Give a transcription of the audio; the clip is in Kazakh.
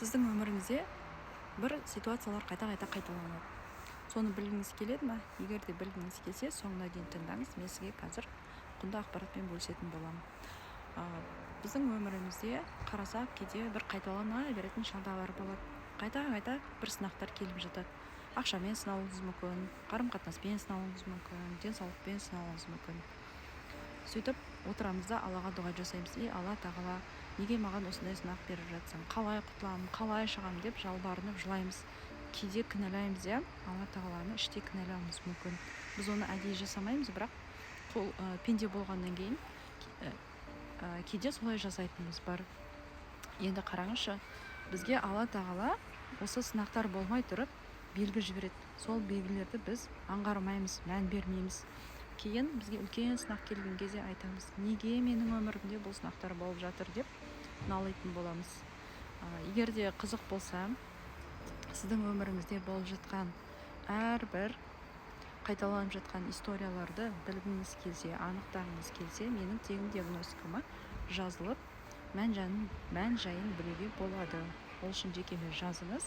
Сіздің өміріңізде бір ситуациялар қайта-қайта қайталанады. Соны білгіңіз келеді ме? Егер де білгіңіз келсе, соңына дейін тыңдаңыз. Мен сізге қазір құнды ақпаратпен бөлісетін боламын. Біздің өмірімізде қарасақ, кейде бір қайталана беретін жағдайлар болады. Қайта-қайта бір сынақтар келіп жатады. Ақшамен сынауыңыз мүмкін, қарым-қатынаспен сынауыңыз мүмкін, денсаулықпен сынауыңыз мүмкін. Сөйтіп отырамыз да Аллаға дұға жасаймыз. Алла тағала, неге маған осындай сынақ беріп жатсың? Қалай құтыламын, қалай шығамын деп жалбарынып жылаймыз. Кейде кінәлаймыз, Алла тағаланы іште кінәлауымыз мүмкін. Біз оны әдейі жасамаймыз, бірақ пенде болғаннан кейін кейде солай жасайтынымыз бар. Енді қараңызшы, бізге Алла тағала осы сынақтар болмай тұрып белгі жібереді. Сол белгілерді біз аңғармаймыз, мән бермейміз. Кейін бізге үлкен сынақ келген кезде айтамыз, неге менің өмірімде бұл сынақтар болып жатыр деп налайтын боламыз. Егер де қызық болса, сіздің өміріңізде болып жатқан әрбір қайталанып жатқан историяларды білгіңіз келсе, анықтағыңыз келсе, менің тегін диагностикама жазылып, мән жайын білуге болады. Ол үшін жекеме жазыңыз.